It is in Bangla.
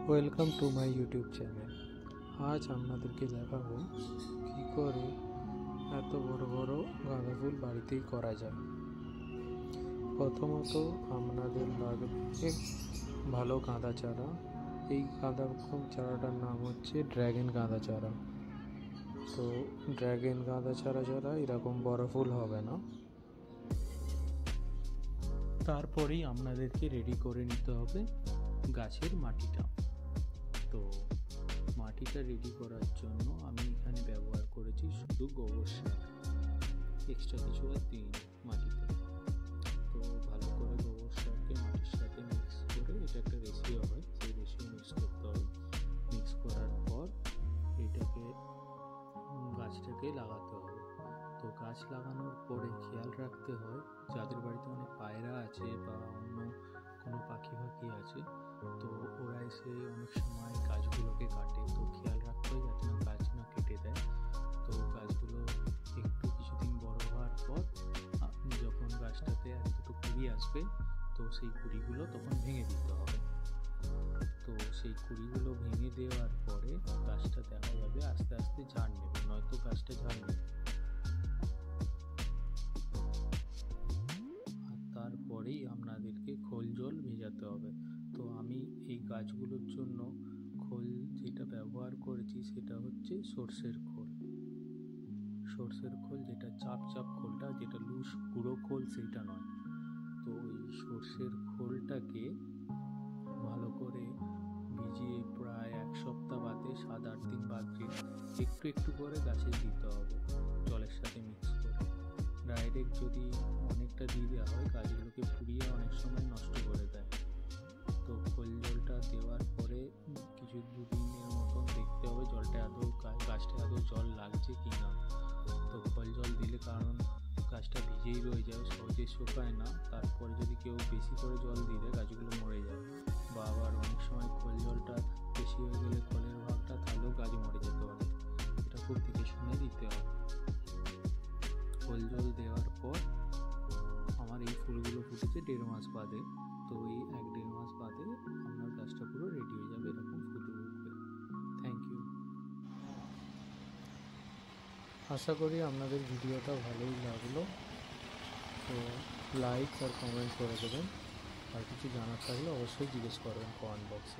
Welcome to my YouTube channel. আজ আপনাদেরকে দেখাবো কী করে এত বড় বড় গাঁদা ফুল বাড়িতেই করা যায়। প্রথমত আপনাদের লাগবে ভালো গাঁদা চারা। এই গাঁদা চারাটার নাম হচ্ছে ড্র্যাগন গাঁদা চারা। তো ড্র্যাগন গাঁদা চারা ছাড়া এরকম বড় ফুল হবে না। তারপরেই আপনাদেরকে রেডি করে নিতে হবে গাছের মাটিটা। তো মাটিটা রেডি করার জন্য আমি এখানে ব্যবহার করেছি শুধু গোবর সার, এক্সট্রা কিছু আর দিইনি মাটিতে। তো ভালো করে গোবর সারকে মাটির সাথে মিক্স করে, এটা একটা রেশিও হয়, সেই রেশিও মিক্স করতে হবে। মিক্স করার পর এটাকে গাছটাকে লাগাতে হবে। তো গাছ লাগানোর পরে খেয়াল রাখতে হয়, যাদের বাড়িতে অনেক পায়রা আছে বা অন্য কোনো পাখি আছে, তো ওরা এসে অনেক সময় গাছগুলোকে কাটে। তো খেয়াল রাখতে হয় যাতে না গাছ না কেটে দেয়। তো গাছগুলো একটু কিছুদিন বড় হওয়ার পর যখন গাছটাতে এক দুটো কুড়ি আসবে, তো সেই কুড়িগুলো তখন ভেঙে দিতে হবে। তো সেই কুড়িগুলো ভেঙে দেওয়ার পরে গাছটা দেখা যাবে আস্তে আস্তে ঝাড় নেবে, নয়তো গাছটা ঝাড় নেবে। আর তারপরেই আপনাদেরকে খোল জল ভেজাতে হবে। তো আমি এই গাছগুলোর জন্য খোল যেটা ব্যবহার করেছি সেটা হচ্ছে সর্ষের খোল। সর্ষের খোল যেটা চাপ চাপ খোলটা, যেটা লুজ গুঁড়ো খোল সেইটা নয়। তো এই সর্ষের খোলটাকে ভালো করে ভিজিয়ে প্রায় এক সপ্তাহ বাদে 7-8 দিন বাদে একটু একটু করে গাছে দিতে হবে, জলের সাথে মিক্স করে। ডাইরেক্ট যদি অনেকটা দিয়ে দেওয়া হয়, গাছগুলোকে পুড়িয়ে অনেক সময় নষ্ট করে দেয়। তো খোল জলটা দেওয়ার পরে কিছু দুদিনের মতন দেখতে হবে জলটা গাছটা আদৌ জল লাগছে কি না। তো খোল জল দিলে, কারণ গাছটা ভিজেই রয়ে যায়, সহজে শুকায় না, তারপরে যদি কেউ বেশি করে জল দিলে গাছগুলো মরে যায়। বা আবার অনেক সময় খোল জলটা বেশি হয়ে গেলে খোলের ভাগটা, তাহলেও গাছ মরে যেতে পারে। এটা খুব দেখে শুনে দিতে হবে। খোল জল দেওয়ার পর আমার এই ফুলগুলো ফুটেছে 1.5 মাস বাদে। তো এই 1-1.5 মাস বাদে আপনার গাছটা পুরো রেডি হয়ে যাবে, এরকম ফুল উঠবে। Thank you. আশা করি আপনাদের ভিডিওটা ভালোই লাগলো। তো লাইক আর কমেন্ট করে দেবেন। আর কিছু জানার থাকলে অবশ্যই জিজ্ঞেস করবেন কমেন্ট বক্সে।